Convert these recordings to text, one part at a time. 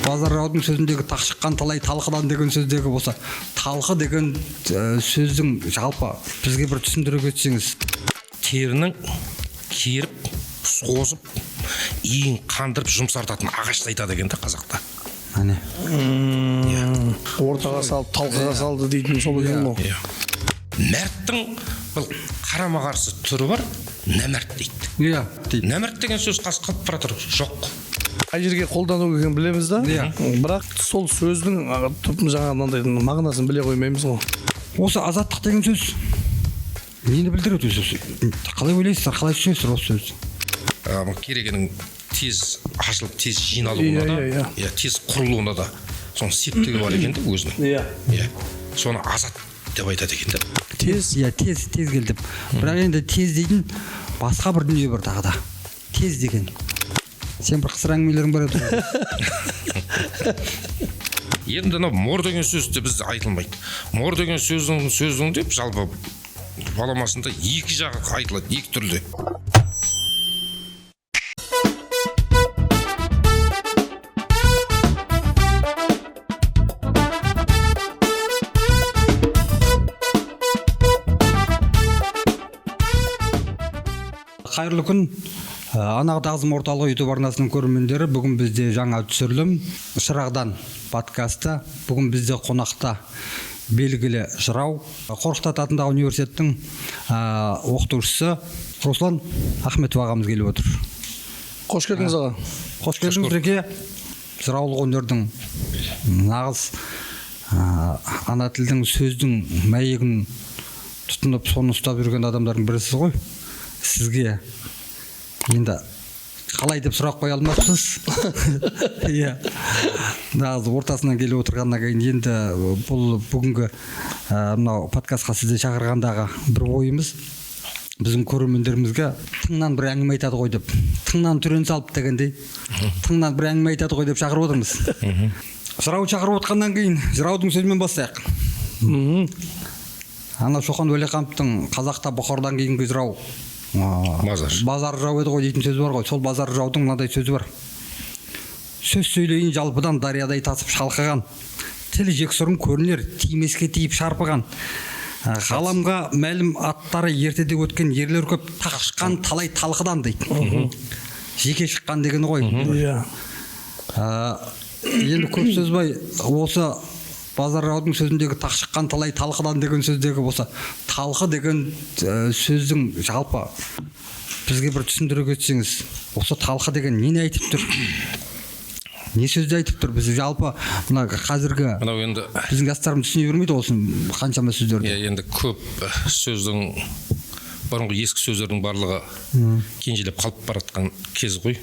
Базар жыраудың сөзіндегі тақ шыққан талай талқыдан деген сөздегі болса, талқы деген сөздің жалпы бізге бір түсіндіре кетсеңіз. Терінің керіп, созып, иін қандырып жұмсартатын ағашты айтады екен да қазақта. Әне. Ортаға салып, талқыға салды дейтін сол екен ғой. Мәрттің бұл қарама-қарсы түрі бар, нәмәрт дейді. Иә, дейді. Нәмәрт деген сөз қазір қалып бара жатыр, жоқ. Қай жерге қолдану екенін білеміз да, бірақ сол сөздің жаңағы мынандай мағынасын біле қоймаймыз ғой. Осы азаттық деген сөз нені білдіреді сөз? Қалай ойлайсыздар, қалай түсінесіздер осы сөзді? Керегенің тез ашылып, тез жиналуына да, тез құрылуына да соның септігі бар екен де өзінің. Соны азат деп айтады екен да. Тез келдім. Бірақ енді тез дейтін басқа бір дүние бар тағы да. Тез деген. Сен бір қысыр әңгімелерің бар еді. Енді мор деген сөз де бізде айтылмайды. Мор деген сөздің деп жалпы баламасында екі жағы айтылады, екі түрлі. Қайырлы күн. Анағы Тағзым орталығы YouTube арнасының көрермендері, бүгін бізде жаңа түсірілім Шырағдан подкасты. Бүгін бізде қонақта белгілі жырау, Қорқыт Ата атындағы университеттің оқытушысы Руслан Ахметов ағамыз келіп отыр. Қош келдіңіз аға. Қош келдіңіз Реке. Жыраулық өнердің нағыз ана тілдің сөздің мәйегін тұтынып соны ұстап жүрген адамдардың бірісіз ғой. Сізге енді қалай деп сұрақ қоя алмапсыз. Иә. Нағыз ортасынан келіп отырғаннан кейін енді бұл бүгінгі мынау подкастқа сізді шақырғандағы бір ойымыз біздің көрермендерімізге тыңнан бір әңгіме айтады ғой деп, тыңнан түрен салып дегендей, тыңнан бір әңгіме айтады ғой деп шақырып отырмыз. Жырау шақырып отқаннан кейін жыраудың сөзімен бастайық. Ана Шоқан Уәлихановтың қазақта бұқардан кейінгі жырау базар жырау еді ғой дейтін сөзі бар ғой. Сол базар жыраудың мынадай сөзі бар. Сөз сөйлейін жалпыдан дариядай тасып шалқыған, тіл жексұрын көрінер, тимеске тиіп шарпыған. Ғаламға мәлім аттары ертеде өткен ерлер көп, тақшыққан талай талқыдан дейді. Жеке шыққан деген ғой. Енді көп сөз бай, осы базар жыраудың сөзіндегі тақ шыққан талай талқыдан деген сөздегі болса, талқы деген сөздің жалпы бізге бір түсіндіре кетсеңіз, осы талқы деген нені айтып тұр? Не сөзді айтып тұр? Біз жалпы мына қазіргі біздің жастарымыз түсіне бермейді осы қаншама сөздерді. Енді көп сөздің бұрынғы ескі сөздердің барлығы кенжелеп қалып баратқан кез ғой.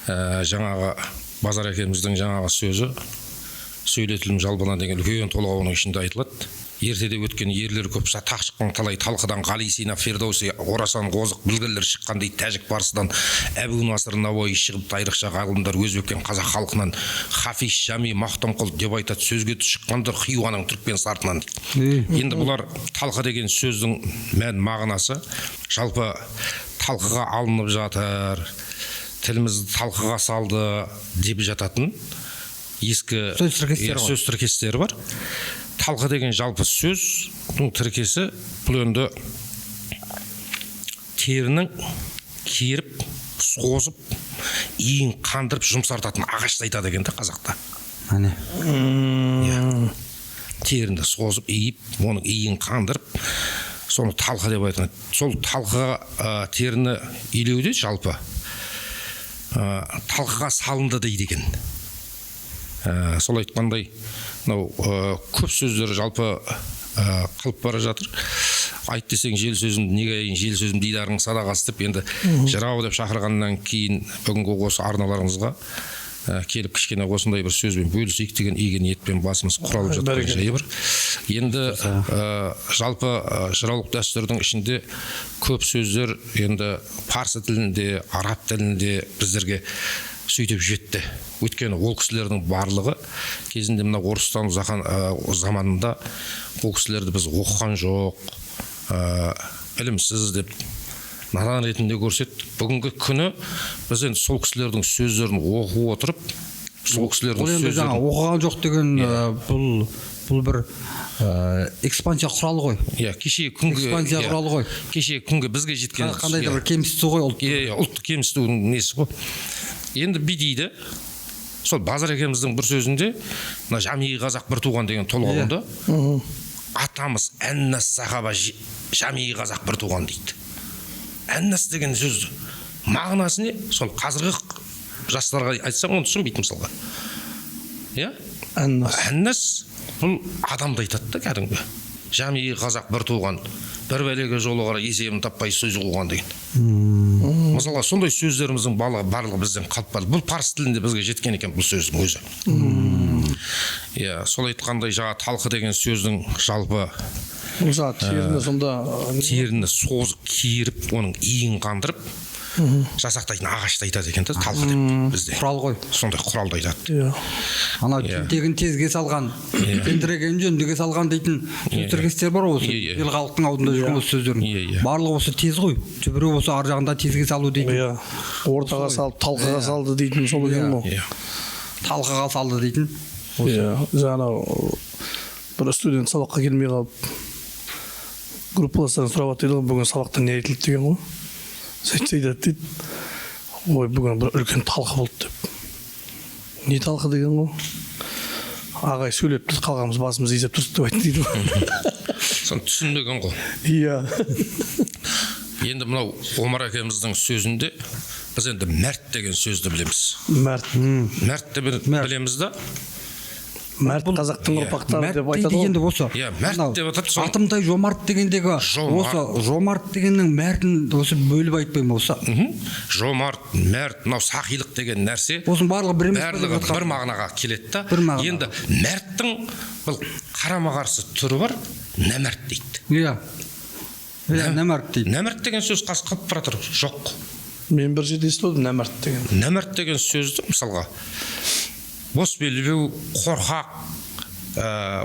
Жаңағы Базар әкеміздің жаңағы сөзі сөйлетілім жалбына деген үлкен толғауының ішінде айтылады. Ертеде өткен ерлер көп, тақ шыққан талай талқыдан Ғали Сина, Фердауси, Орасан, Қозық, білгірлер шыққан дейді. Тәжік Парсыдан Әбу Насыр Науаи шығып, тарихшы ғалымдар өзбеккен қазақ халқынан Хафиз Жами, Мақтамқұл деп айтады. Сөзге шыққандар Хиуаның түрікпен сартынан дейді. Енді бұлар талқы деген сөздің мән мағынасы жалпы талқыға алынып жатыр, тілімізді талқыға салды деп жататын ескі сөз тіркестері бар. Талқы деген жалпы сөздің тіркесі бұл енді терінің керіп, созып, иін қандырып жұмсартатын ағашты айтады екен да қазақта. Терінді созып, иіп, оның иін қандырып, соны талқы деп айтады. Сол талқыға теріні илеуде жалпы талқыға салынды дейді екен. Сол айтқандай, көп сөздер жалпы қалып бара жатыр. Айт десең жел сөзімді неге айын, жел сөзім дидарың садағасы деп, енді жырау деп шақырғаннан кейін бүгінгі осы арналарыңызға келіп кішкене осындай бір сөзбен бөлісейік деген игі ниетпен басымыз құралып жатқан жайы бар. Енді жалпы жыраулық дәстүрдің ішінде көп сөздер енді парсы тілінде, араб тілінде біздерге сөйтіп жетті. Өйткені ол кісілердің барлығы кезінде мына Орыстан заманында ол кісілерді біз оқыған жоқ, білімсіз деп надан ретінде көрсеттік. Бүгінгі күні біз енді сол кісілердің сөздерін оқып отырып, сол кісілердің ол енді жаңа сөздерін оқыған жоқ деген бұл бір экспансия құралы ғой. иә кеше күнгі Экспансия құралы ғой. кеше күнгі бізге жеткен Қандай да бір кемсіту ғой ұлт. ұлттық кемсітудің несі ғой. Енді бүй дейді, сол Базар екеуміздің бір сөзінде мына жамиғи қазақ бір туған деген толғауында атамыз әннас сахаба жамиғи қазақ бір туған дейді. Әннас деген сөз мағынасы не? Сол қазіргі жастарға айтсаң оны түсінбейді мысалға. Иә? Әннас бұл адамды айтады да кәдімгі. Жамиғи қазақ бір туған, бір бәлеге жолы қарай есебін таппай сөз қуған деген. Мысалға сондай сөздеріміздің барлығы бізден қалып қалды. Бұл парсы тілінде бізге жеткен екен бұл сөздің өзі. Иә, сол айтқандай жаңа талқы деген сөздің жалпы теріні сонда теріні созып киіріп, оның иін қандырып жасақтайтын ағашты айтады екен да талқы деп бізде. Құрал ғой. Сондай құралды айтады. Иә. Анау тентегін тезге салған, тентіреген жөндіге салған дейтін сөздеркестер бар осы. Ел халықтың аузында жүрген осы сөздердің. Барлығы осы тез ғой. Түбірі осы ар жағында тезге салу дейтін. Иә. Ортаға салып, талқыға салды дейтін сол екен ғой. Талқыға салды дейтін. Иә. Жаңа бір студент сабаққа келмей қалып группаластарын сұрап жатыр ғой, бүгін сабақта не айтылды деген ғой. Сөйтсе айтады дейді, ой, бүгін бір үлкен талқы болды деп. Не талқы деген ғой? Ағай сөйлеп біз қалғанымыз басымыз изеп тұрды деп айтты дейді ғой. Соны түсінбеген ғой. Иә. Енді мынау Омар әкеміздің сөзінде біз енді мәрт деген сөзді білеміз. Мәртті білеміз да. Мәрт қазақтың ұрпақтары деп айтады ғой. Енді осы. Иә, мәрт деп атады. Атымтай жомарт дегендегі осы жомарт дегеннің мәртін осы бөліп айтпаймын осы. Жомарт, мәрт, мынау сақилық деген нәрсе. Осының барлығы бір емес. Барлығы бір мағынаға келеді да. Енді мәрттің бұл қарама-қарсы түрі бар, нәмәрт дейді. Иә. Нәмәрт дейді. Нәмәрт деген сөз қалып бара тұр, жоқ. Мен бір жерде естідім нәмәрт деген. Нәмәрт деген сөзді мысалға бос белбеу, қорқақ,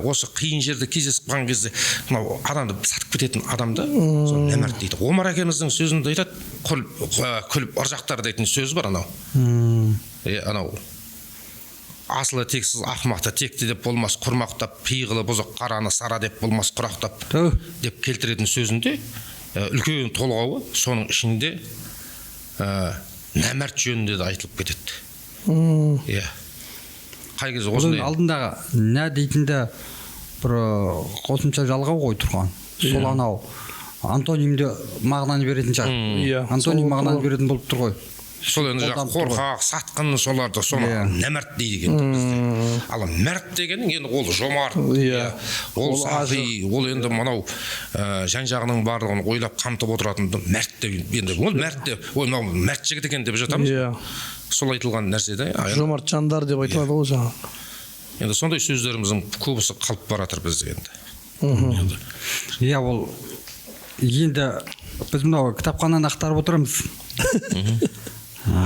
осы қиын жерде кездесіп қалған кезде мынау адамды сатып кететін адамды сол нәмәрт дейді. Омар әкеміздің сөзінде айтады, күліп ыржақтар дейтін сөз бар анау. Анау асылы тексіз ақымақты текті деп болмас құрмақтап, пиғылы бұзық қараны сара деп болмас құрақтап деп келтіретін сөзінде үлкен толғауы соның ішінде нәмәрт жөнінде де айтылып кетеді. Иә. Қай кезде осындай алдындағы нә дейтінді бір қосымша жалғау ғой тұрған. Сол анау антонимде мағынаны беретін шығар. Антоним мағынаны беретін болып тұр ғой. Сол енді қорқақ, сатқын соларды соны нәмәрт дейді екен бізде. Ал мәрт дегенің енді ол жомарт, ол сақи, ол енді мынау жан-жағының барлығын ойлап қамтып отыратын мәрт деп енді ол мәрт деп, ой мынау мәрт жігіт екен деп жатамыз. Сол айтылған нәрсе де. Жомарт жандар деп айтылады ғой жаңа. Енді сондай сөздеріміздің көбісі қалып бара жатыр бізде енді. Иә, ол енді біз мынау кітапхананы ақтарып отырамыз.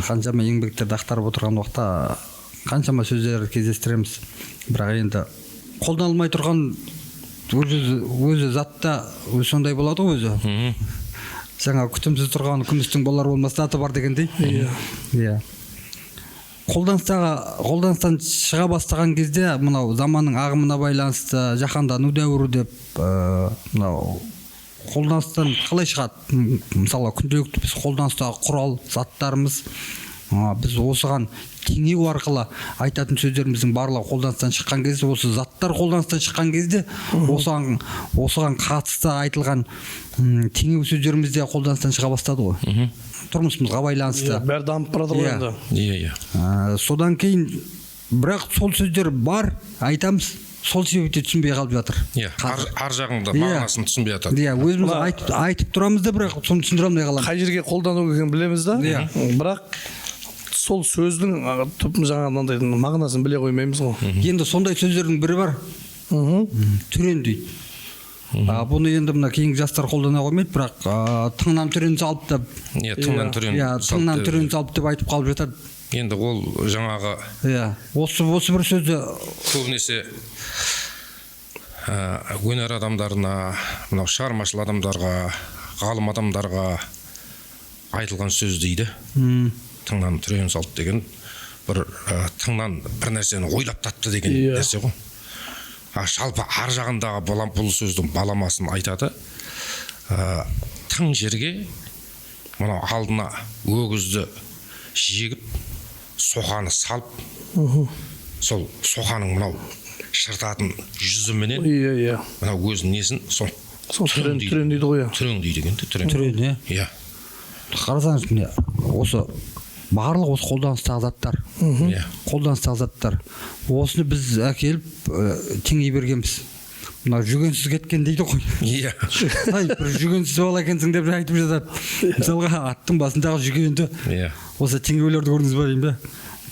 Қаншама еңбектерді ақтарып отырған уақытта қаншама сөздер кездестіреміз. Бірақ енді қолданылмай тұрған өзі затта сондай болады ғой өзі. Жаңа күтімсіз тұрған күмістің болар болмас заты бар дегендей. Иә. Қолданыстан шыға бастаған кезде мынау заманның ағымына байланысты жаһандану дәуірі деп мынау қолданыстан қалай шығады? Мысалы күнделікті біз қолданыстағы құрал заттарымыз біз осыған теңеу арқылы айтатын сөздеріміздің барлығы қолданыстан шыққан кезде, осы заттар қолданыстан шыққан кезде осыған қатысты айтылған теңеу сөздеріміз де қолданыстан шыға бастады ғой. Тұрмысымызға байланысты. Бәрі дамып барады ғой енді. Иә. Содан кейін бірақ сол сөздер бар, айтамыз. Сол себепте түсінбей қалып жатыр. Иә, ар жағында мағынасын түсінбей жатады. Иә, өзіміз айтып тұрамыз да, бірақ соны түсіндіре алмай қаламыз. Қай жерге қолдану екенін білеміз да. Бірақ сол сөздің жаңа мынандай мағынасын біле қоймаймыз ғой. Енді сондай сөздердің бірі бар. Түрен дейді. Бұны енді мына кейінгі жастар қолдана қоймайды, бірақ тыңнан түрен салып деп. Иә, тыңнан түрен салып деп айтып қалып жатады. Енді ол жаңағы осы бір сөзді көбінесе өнер адамдарына, мынау шығармашыл адамдарға, ғалым адамдарға айтылған сөз дейді. Тыңнан түрен салып деген бір тыңнан бір нәрсені ойлап тапты деген нәрсе ғой. Жалпы ар жағындағы бұл сөздің баламасын айтады. Тың жерге мынау алдына өгізді жегіп, соқаны салып, сол соқаның мынау шыртатын жүзіменен мынау өзінің несін сол түрен дейді ғой. Түрен дейді екен. Түрен, иә. Қарасаңыз, міне осы барлық осы қолданыстағы заттар. Қолданыстағы заттар. Осыны біз әкеліп теңей бергенбіз. Мына жүгенсіз кеткен дейді ғой. Иә. Бір жүгенсіз бала екенсің деп айтып жатады. Мысалға аттың басындағы жүгенді осы теңеулерді көрдіңіз ба деймін бе?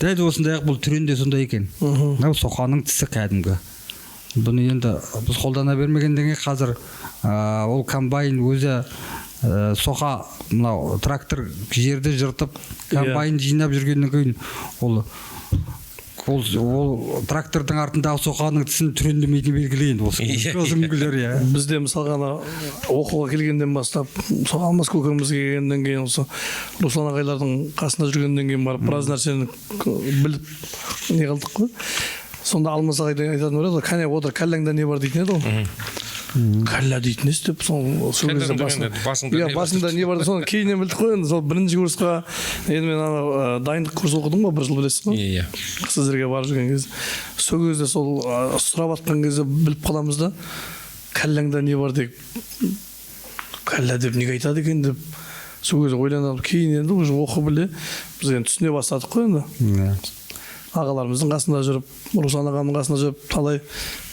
Дәл осындай бұл түренде сондай екен. Мынау соқаның тісі кәдімгі. Бұны енді біз қолдана бермегенден кейін қазір ол комбайн өзі соқа, мынау трактор жерді жыртып комбайн жинап жүргеннен кейін ол трактордың артындағы соқаның тісін түрендемейтін белгілейді осы үлгілер. Бізде мысалға оқуға келгенден бастап, Алмас көкемізге келгеннен кейін, осы Руслан ағайлардың қасында жүргеннен кейін барып біраз нәрсені біліп не қылдық қой. Сонда Алмас ағайдан айтатын болады, кәне отыр, кәлләңда не бар дейтін еді ол. Кәллә дейтін естіп, сол кезде басында не бар, соны кейіннен білдік қой. Сол бірінші курсқа, енді мен дайындық курс оқыдым ғой, 1 жыл білесіз ғой. Сіздерге барып жүрген кезде. Сол кезде сол сұрап атқан кезде біліп қаламыз да, кәлләңда не бар деп, кәллә деп неге айтады екен деп, сол кезде ойланып, кейін енді уже оқы біле, біз енді түсіне бастадық қой енді. Ағаларымыздың қасында жүріп, Руслан ағамның қасында жүріп, талай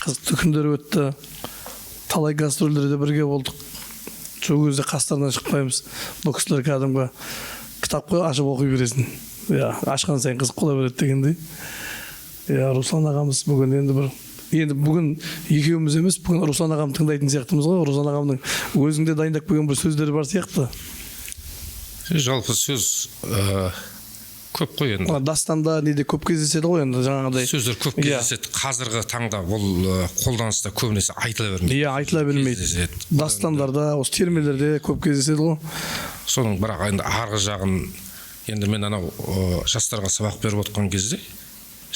қызықты күндер өтті, талай гастрольдерде бірге болдық. Сол кезде қастарынан шықпаймыз. Бұл кісілер кәдімгі кітап қой, ашып оқи бересің. Ашқан сайын қызық бола береді дегендей. Руслан ағамыз бүгін екеуміз емес, бүгін Руслан ағамды тыңдайтын сияқтымыз ғой. Руслан ағамның өзіңде дайындап келген бір сөздері бар сияқты. Жалпы сөз көп қой енді. Дастанда неде көп кездеседі ғой енді жаңағыдай. Сөздер көп кездеседі. Қазіргі таңда бұл қолданыста көбінесе айтыла бермейді. Айтыла бермейді. Daстандарда, осы термелерде көп кездеседі ғой. Соның бірақ енді арғы жағын енді мен анау жастарға сабақ беріп отқан кезде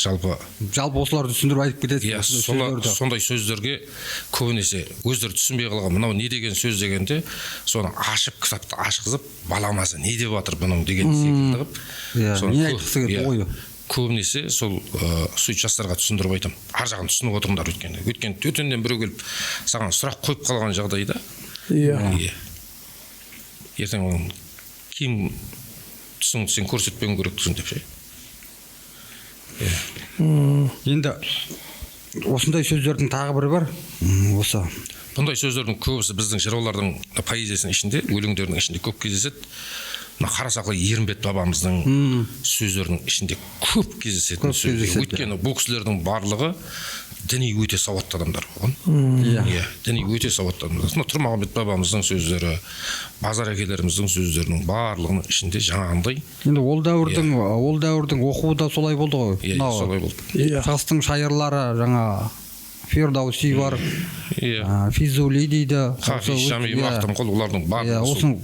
жалпы осыларды түсіндіріп айтып кетеді. Сондай сөздерге көбінесе өздері түсінбей қалған, мынау не деген сөз дегенде, соны ашып кітапты ашқызып, баламасы не деп жатыр бұның деген секілді қылып. Не айтқысы келді ғой. Көбінесе сол сөйтіп жастарға түсіндіріп айтамын. Ар жағын түсініп отырыңдар өткенде. Өйткені төтеннен біреу келіп саған сұрақ қойып қалған жағдайда, ертең оның киім түсіңді сен көрсетпеуің керексің деп ше. Енді осындай сөздердің тағы бірі бар. Осы бұндай сөздердің көбісі біздің жыраулардың поэзиясының ішінде, өлеңдерінің ішінде көп кездеседі. Қарасақлы Ерімбет бабамыздың сөздерінің ішінде көп кездесетін сөз. Өйткені бұл кісілердің барлығы діни өте сауатты адамдар болған. Діни өте сауатты адамдар. Тұрмағамбет бабамыздың сөздері, Базар әкелеріміздің сөздерінің барлығының ішінде жаңағындай. Енді ол дәуірдің оқуы да солай болды ғой. Солай болды. Шығыстың шайырлары жаңа Фирдауси бар, Физули дейді. Шами, Мақтымқұл, олардың барлығы.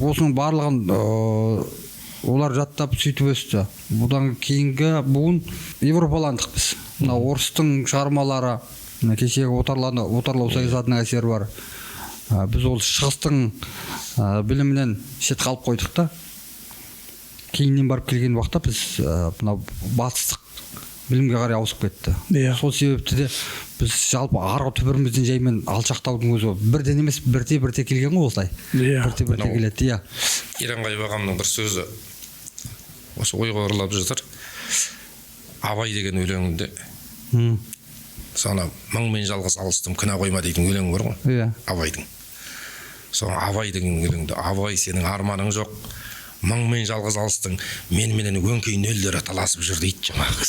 Осының барлығын олар жаттап сөйтіп өсті. Бұдан кейінгі буын европаландық біз. Орыстың шығармалары, кешегі отарлау саясатының әсері бар. Біз ол шығыстың білімінен шет қалып қойдық та. Кейіннен барып келген уақытта біз батыстық білімге қарай ауысып кетті. Сол себепті де біз жалпы арғы түбірімізден жаймен алшақтаудың өзі бірден емес, бірте келген ғой осылай. Бірте келеді. Иранғайып ағамның бір сөзі осы ойға оралып жатыр. Абай деген өлеңінде sana мыңмен жалғыз алыстым, күнә қойма дейтін өлең бар ғой. Абайдың. Соны Абай деген өлеңде, Абай сенің арманың жоқ, мыңмен жалғыз алыстың, менен өңкей нөлдері таласып жүр дейді жаңағы.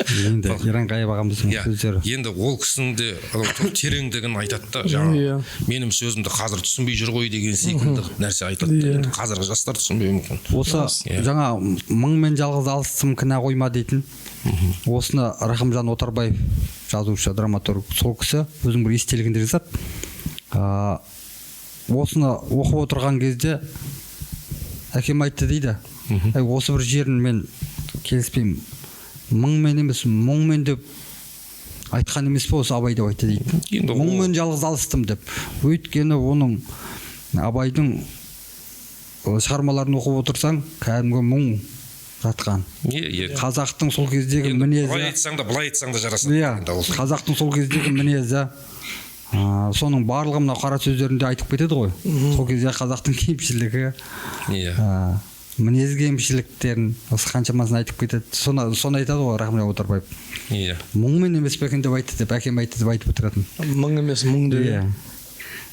Енді Иранғайып ағамыздың сөздері. Енді ол кісінің де тереңдігін айтады да, жаңағы менің сөзімді қазір түсінбей жүр ғой деген секілді нәрсе айтады. Енді қазіргі жастар түсінбеуі мүмкін. Осы жаңа мыңмен жалғыз алыстым, күнә қойма дейтін. Осыны Рахымжан Отарбаев, жазушы, драматург, сол кісі өзінің бір естелігінде жазады. Осыны оқып отырған кезде әкем айтты дейді, осы бір жерін мен келіспеймін. Мыңмен емес, мұңмен деп айтқан емес пе осы абай деп айтты дейді. Мұңмен жалғыз алыстым деп. Өйткені оның абайдың шығармаларын оқып отырсаң, кәдімгі мұң жатқан. Қазақтың сол кездегі мінезі. Былай айтсаң да, былай айтсаң да жарасады. Иә, қазақтың сол кездегі мінезі, соның барлығы мына қара сөздерінде айтып кетеді ғой. Сол кезде қазақтың кемшілігі, мінез кемшіліктерін осы қаншамасын айтып кетеді. Соны айтады ғой Рахымжан Отарбаев. Иә. Мұңмен емес пе екен деп айтты деп, әкем айтты деп айтып отыратын. Мұң емес, мұң деп.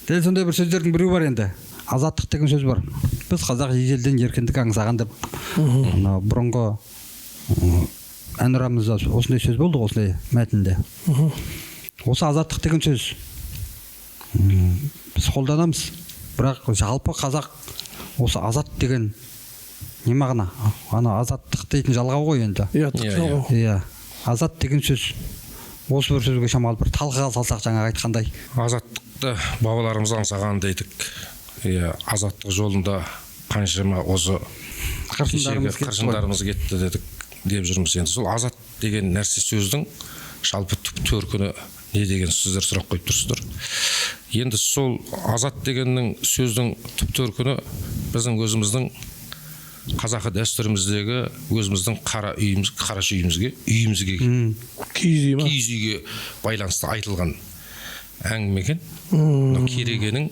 Дәл сондай бір сөздердің біреуі бар енді. Азаттық деген сөз бар. Біз қазақ ежелден еркіндік аңсаған деп. Бұрынғы әнұрамызда осындай сөз болды, осындай мәтінде. Осы азаттық деген сөз біз қолданамыз. Бірақ жалпы қазақ осы азат деген не мағына? Ана азаттық дейтін жалғау ғой енді. Иә, азат деген сөз. Осы бір сөзге шамалы бір талқыға салсақ жаңа айтқандай. Азаттықты бабаларымыз аңсаған дедік. Иә, азаттық жолында қаншама осы қыршындарымыз кетті дедік деп жүрміз. Енді сол азат деген нәрсе сөздің жалпы түп төркіні не деген сіздер сұрақ қойып тұрсыздар. Енді сол азат дегеннің сөздің түп төркіні біздің өзіміздің қазақы дәстүріміздегі өзіміздің үйімізге киіз үйге байланысты айтылған әңгіме екен. Керегенің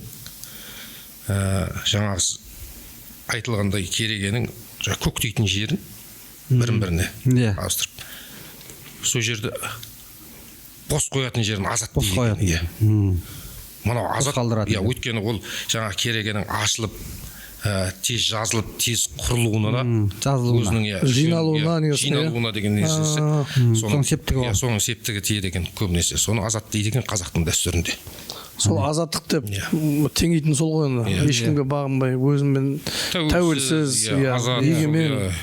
жаңағы айтылғандай керегенің көктейтін жерін бірін-біріне ауыстырып, сол жерді бос қоятын жерін азат дейді. Мынау азат, өйткені ол жаңағы керегенің ашылып, тез жазылып, тез құрылуына да өзінің жиналуына деген несесі, соның септігі тиеді екен көбінесе. Соны азат дейді екен қазақтың дәстүрінде. Сол азаттық деп теңейтін сол ғой, ешкімге бағынбай, өзіммен тәуелсіз, егемен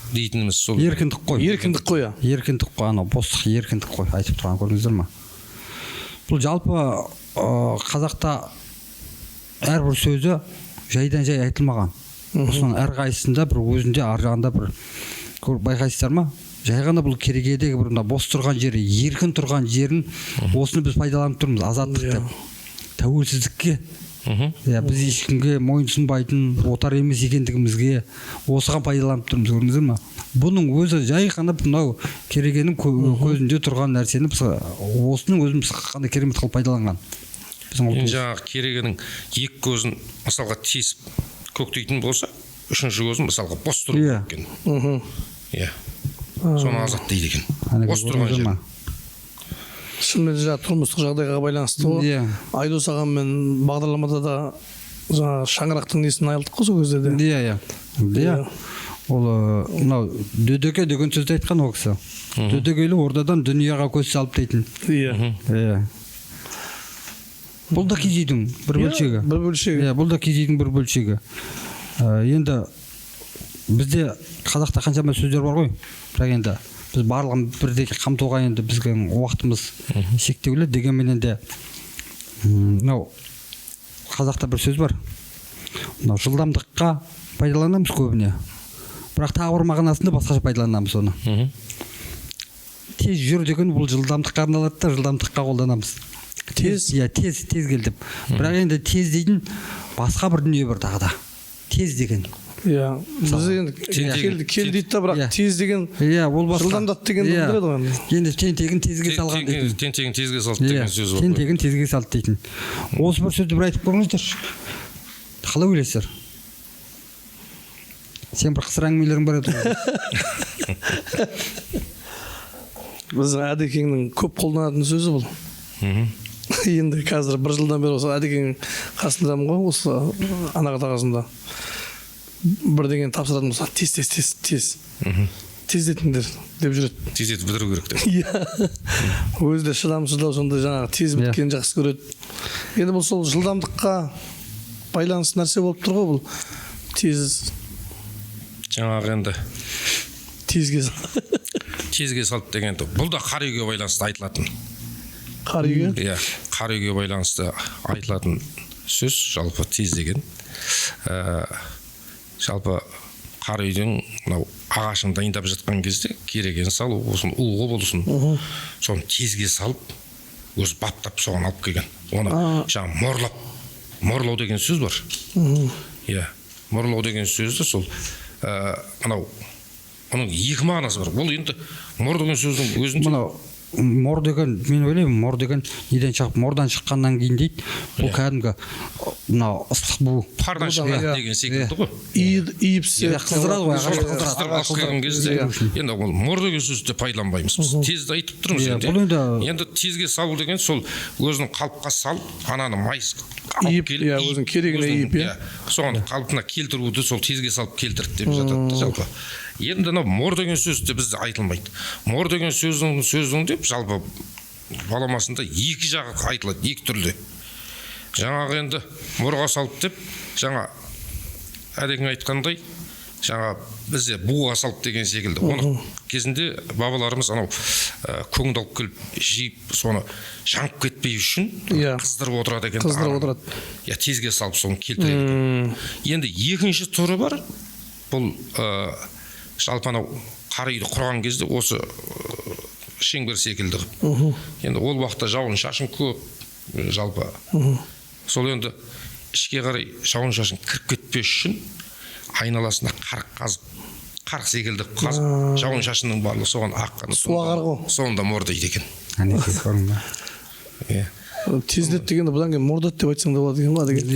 дейтініміз сол. Еркіндік қой. Еркіндік қой. Еркіндік қой, анау бостық еркіндік қой айтып тұрған көрдіңіздер ма? Бұл жалпы қазақта әрбір сөзі жайдан жай айтылмаған. Осының әрқайсысында бір өзінде ар жағында бір байқайсыздар ма? Жай ғана бұл керегедегі бір бос тұрған жері, еркін тұрған жерін осыны біз пайдаланып тұрмыз, азаттық деп. Тәуелсіздікке. Біз ешкімге мойынсұнбайтын, отар емес екендігімізге осыған пайдаланып тұрмыз, көрдіңіздер ма? Бұның өзі жай ғана мынау керегенің көзінде тұрған нәрсені біз осының өзіміз қандай керемет қылып пайдаланған. Жаңағы керегенің екі көзін мысалға тесіп көктейтін болса, үшінші көзін мысалға бос тұру екен. Соны азат дейді екен. Бос тұрған жер. Шынымен жаңағы тұрмыстық жағдайға байланысты ғой. Айдос ағаммен бағдарламада да жаңағы шаңырақтың несін айылдық қой сол кезде де. Иә. Ол мынау дөдеке деген сөзді айтқан ол кісі. Дөдекелі ордадан дүнияға көз салып дейтін. Иә. Бұл да киіз үйдің бір бөлшегі. Бұл да киіз үйдің бір бөлшегі. Енді бізде қазақта қаншама сөздер бар ғой. Бірақ енді біз барлығын бірдей қамтуға енді біздің уақытымыз шектеулі, дегенменен де мынау қазақта бір сөз бар. Мынау жылдамдыққа пайдаланамыз көбіне. Бірақ тағы бір мағынасында басқаша пайдаланамыз оны. Тез жүр деген бұл жылдамдыққа арналады да, жылдамдыққа қолданамыз. Тез кел деп. Бірақ енді тез дейтін басқа бір дүние бар тағы да. Тез деген. Біз енді кел дейді да, бірақ тез деген жылдамдат деген білдіреді ғой. Енді тентегін тезге салған дейтін. Тентегін тезге салды деген сөз бар. Тентегін тезге салды дейтін. Осы бір сөзді бір айтып көріңіздер. Қалай ойлайсыздар? Сен бір қысыр әңгімелерің бар еді. Біздің Әдекеңнің көп қолданатын сөзі бұл. Енді қазір бір жылдан бері осы Әдекеңнің қасындамын ғой, осы анағат ағасында. Бірдеген тапсыратын болса, тез тездетіңдер деп жүреді. Тездетіп бітіру керек деп. Өзі де шыдамсыздау, сонда жаңағы тез біткен жақсы көреді. Енді бұл сол жылдамдыққа байланысты нәрсе болып тұр ғой, бұл тез. Жаңағы енді тезге салып деген бұл да қар үйге байланысты айтылатын. Қар үйге? Иә, қар үйге байланысты айтылатын сөз жалпы тез деген. Жалпы қара үйдің мынау ағашын дайындап жатқан кезде кереген салу осыны ұлғы болсын соны тезге салып өзі баптап соған алып келген. Оны жаңа морлау деген сөз бар. Иә, морлау деген сөзді сол мынау оның екі мағынасы бар. Бұл енді мор деген сөздің өзінде мынау мор деген, мен ойлаймын, мор деген неден шығып, мордан шыққаннан кейін дейді. Бұл кәдімгі мынау ыстық бу. пардан шығады деген секілді ғой. Иіпсе қыздырады ғой, алып келген кезде енді ол мор деген сөзді пайдаланбаймыз. Біз тезді айтып тұрмыз енді. Енді тезге салу деген сол өзінің қалыпқа салып, ананы майыс иіп, өзінің керегіне иіп, соған қалпына келтіруді сол тезге салып келтірді деп жатады жалпы. Енді мор деген сөзді бізде айтылмайды. Мор деген сөздің деп жалпы баламасында екі жағы айтылады, екі түрлі. Жаңағы енді морға салып деп, жаңа әдең айтқандай, жаңа бізде буға салып деген секілді. Оны кезінде бабаларымыз анау көңді алып келіп жиып, соны жанып кетпей үшін қыздырып отырады екен. Қыздырып отырады. Я тезге салып соны келтіреді. Енді екінші түрі бар. Бұл жалпы анау қара үйді құрған кезде осы шеңбер секілді. Енді ол уақытта жауын шашын көп жалпы. Сол енді ішке қарай жауын шашын кіріп кетпес үшін айналасына қарық қазып, қарық секілді қазып, жауын шашынның барлығы соған аққаны. Соңында мор дейді екен. Әнекей көрдің ба? Тездет дегенде бұдан кейін мордат деп айтсаң да болады екен ба деген.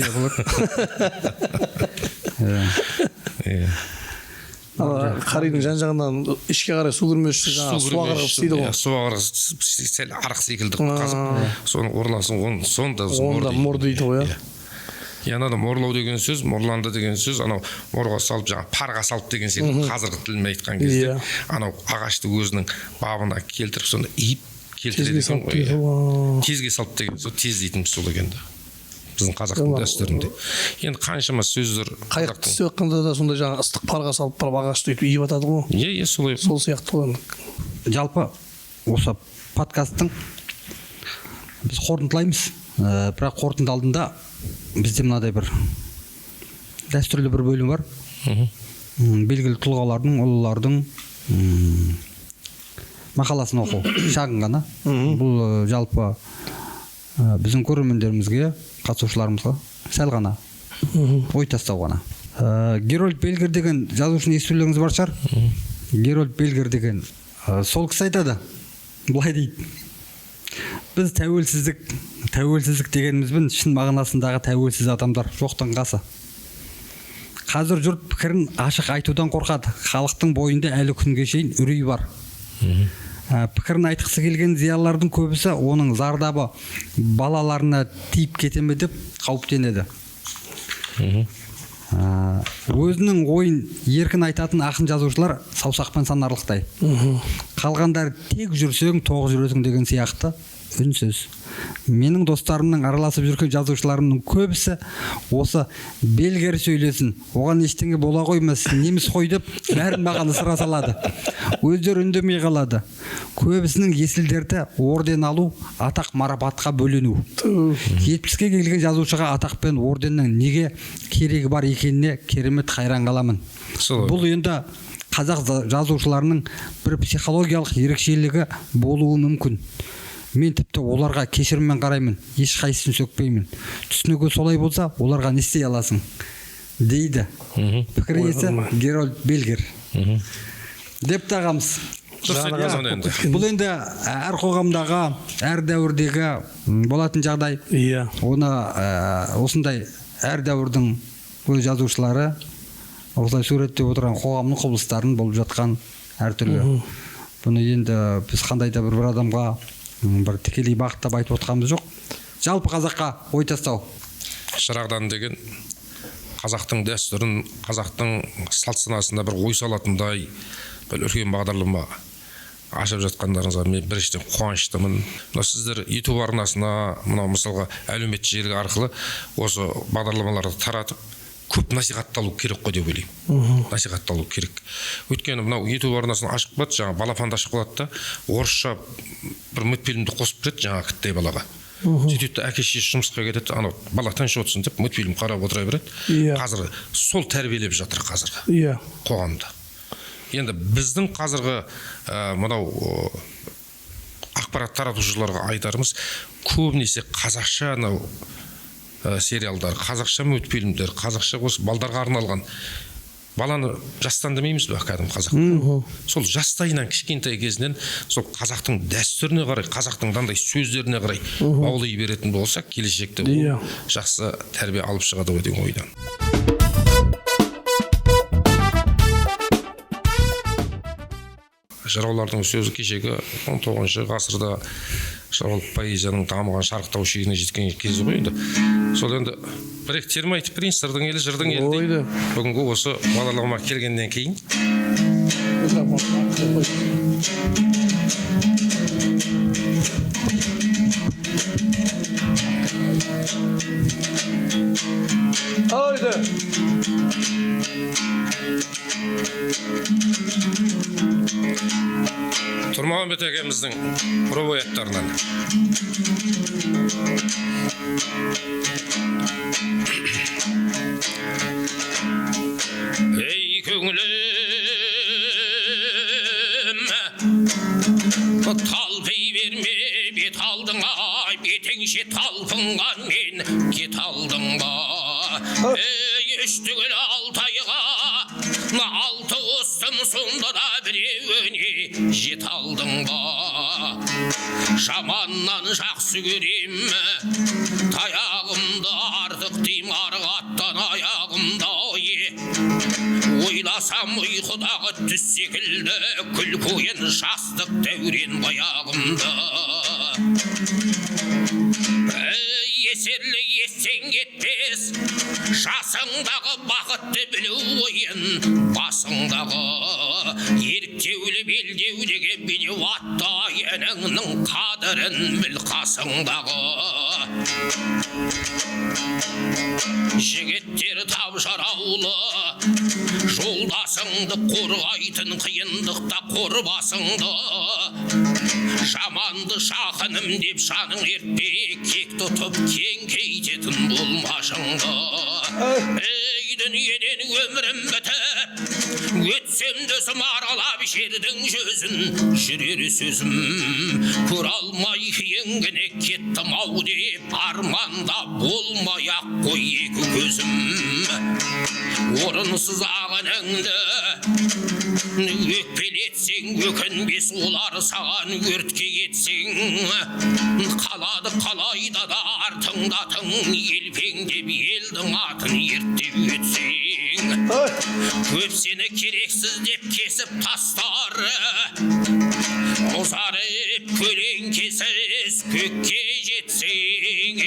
Қаридың жан-жағынан ішке қарай су кірмес үшін суға қарғып істейді ғой. Суға қарғып сәл арық секілді қазып, соны орласын, сонда мор дейді ғой. Яна да морлау деген сөз, морланды деген сөз, анау морға салып, жаңа парға салып деген секілді қазіргі тілмен айтқан кезде, анау ағашты өзінің бабына келтіріп, соны иіп келтіреді екен ғой. Тезге салып деген сөз, тез дейтініміз сол екенді. Біздің қазақтың дәстүрінде. Енді қаншама сөздер. Қайықты істеп жатқанда да сондай жаңа ыстық парға салып барып ағашты өйтіп иіп атады ғой. Иә, солай. Сол сияқты ғой. Жалпы осы подкасттың біз қорытындылаймыз. Бірақ қорытынды алдында бізде мынадай бір дәстүрлі бір бөлім бар. Белгілі тұлғалардың, ұлылардың мақаласын оқу. Шағын ғана. Бұл жалпы біздің көрермендерімізге, қатысушыларымызға сәл ғана ой тастау ғана. Герольд Бельгер деген жазушыны естулеріңіз бар шығар. Герольд Бельгер деген сол кісі айтады. Былай дейді. Біз тәуелсіздік дегенімізбен шын мағынасындағы тәуелсіз адамдар жоқтың қасы. Қазір жұрт пікірін ашық айтудан қорқады. Халықтың бойында әлі күнге шейін үрей бар. Пікірін айтқысы келген зиялылардың көбісі оның зардабы балаларына тиіп кете ме деп қауіптенеді. Өзінің ойын еркін айтатын ақын жазушылар саусақпен санарлықтай. Қалғандар тек жүрсең тоқ жүресің деген сияқты үнсіз. Менің достарымның араласып жүрген жазушыларымның көбісі осы Бельгер сөйлесін, оған ештеңе бола қоймас, неміз қой деп бәрін маған ысыра салады. Өздері үндемей қалады. Көбісінің есілдерді орден алу, атақ марапатқа бөлену. 70-ке келген жазушыға атақ пен орденнің неге керегі бар екеніне керемет қайран қаламын. Бұл енді қазақ жазушыларының бір психологиялық ерекшелігі болуы мүмкін. Мен тіпті оларға кешіріммен қараймын, ешқайсысын сөкпеймін. Түсінігі солай болса, оларға не істей аласың дейді. Пікір иесі Герольд Бельгер. Деп тағамыз. Бұл енді әр қоғамдағы, әр дәуірдегі болатын жағдай. Оны осындай әр дәуірдің өз жазушылары осылай суреттеп отырған қоғамның құбылыстарын болып жатқан әртүрлі. Бұны енді біз қандай да бір адамға бір тікелей бағыттап айтып отқанымыз жоқ. Жалпы қазаққа ой тастау. Шырағдан деген қазақтың дәстүрін, қазақтың салт санасына бір ой салатындай бір үлкен бағдарлама ашып жатқандарыңызға мен біріншіден қуаныштымын. Мына сіздер YouTube арнасына, мынау мысалға әлеуметтік желі арқылы осы бағдарламаларды таратып көп насихатталу керек қой деп ойлаймын. Насихатталу керек. Өйткені мынау YouTube арнасын ашып қалады, жаңа балапанды ашып қалады да, орысша бір мультфильмді қосып береді жаңа кіттай балаға. сөйтеді әке шешесі жұмысқа кетеді, анау бала тыныш отырсын деп мультфильм қарап отыра береді. Қазір сол тәрбиелеп жатыр қазіргі қоғамда. Енді біздің қазіргі мынау ақпарат таратушыларға айтарымыз, көбінесе қазақша анау сериалдар, қазақша мультфильмдер, қазақша осы балдарға арналған. Баланы жастан демейміз бе кәдімгі қазақтың? Сол жастайынан кішкентай кезінен сол қазақтың дәстүріне қарай, қазақтың мынандай сөздеріне қарай баулай беретін болса, келешекте ол жақсы тәрбие алып шығады ғой деген ойдан. Жыраулардың сөзі кешегі 19 ғасырда жыраулық поэзияның дамыған шарықтау шегіне жеткен кезі ғой енді. Сол енді бір-екі терме айтып берейін, сырдың елі, жырдың елі дейді. Бүгінгі осы бағдарламаға келгеннен кейін Тұрмағанбет әкеміздің роваяттарынан. Ей көңілім, талпай берме, бет алдың ай, бетіңше талпынған мен кет алдың ба. Ей үштігіл алтайға, алты ұстын сонда да біреуіне жет алдың ба. Жаманнан жақсы көрем, таяғымды артық дейм, арғаттан аяғымда. Ойласам ұйқыдағы түс секілді, күлкөйін жастық дәурен баяғымда. Есерлі естен кетпес, жасыңдағы бақытты білу ойын, басыңдағы еріктеулі белдеудегі бедеу атта еніңнің қадірін біл қасыңдағы. Жігіттер тапжараулы, жолдасыңды қорғайтын қиындықта қорбасыңды. Жаманды шақыным деп жаның ертпе, кек тұтып кеңкейтетін болмашыңды. Ей дүниеден өмірім бітіп, өтсем дөсім аралап жердің жүзін, жүрер сөзім көре алмай еңгіне кеттім ау деп, арманда болмай-ақ қой екі көзім. Орынсыз ағыныңды өкпелетсең, өкінбес олар саған өртке кетсең. Қалады қалайда да артыңдатың, елпеңдеп елдің атын ерттеп өтсең. Көп сені керексіз деп кесіп тастар, ұзарып көлеңкесіз көкке жетсең.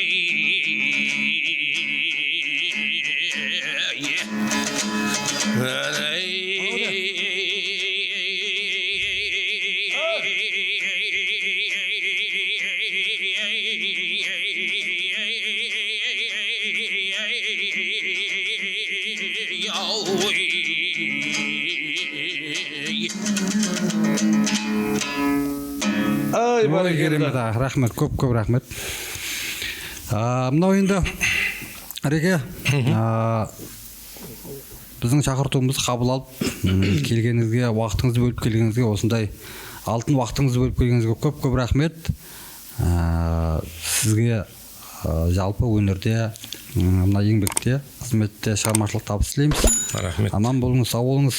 Керемет, рахмет, көп рахмет. Мынау енді Әреке, біздің шақыртуымызды қабыл алып келгеніңізге, уақытыңызды бөліп келгеніңізге, осындай алтын уақытыңызды бөліп келгеніңізге көп рахмет. Сізге жалпы өнерде, мына еңбекте, қызметте шығармашылық табыс тілейміз. Рахмет. Аман болыңыз, сау болыңыз.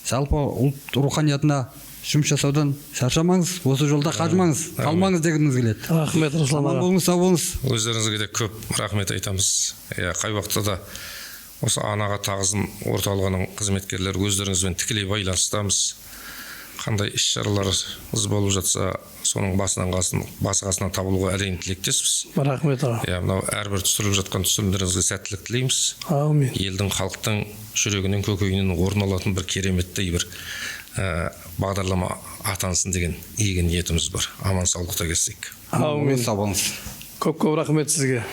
Жалпы ұлт руханиятына жұмыс жасаудан шаршамаңыз, осы жолда қажымаңыз, қалмаңыз дегеніміз келеді. Рахмет, Руслан аға. Аман болыңыз, сау болыңыз. Өздеріңізге де көп рахмет айтамыз. Қай уақытта да осы анаға тағзым орталығының қызметкерлері өздеріңізбен тікелей байланыстамыз. Қандай іс-шараларыңыз болып жатса, соның басы-қасынан табылуға әрине тілектеспіз. Рахмет аға. Мынау әрбір түсіріліп жатқан түсірілімдеріңізге сәттілік тілейміз. Аумин. Елдің, халықтың жүрегінен, көкейінен орын алатын бір кереметтей бір бағдарлама атансын деген игі ниетіміз бар. Аман саулықта келсек. Аумин. Сау болыңыз. Көп рахмет сізге.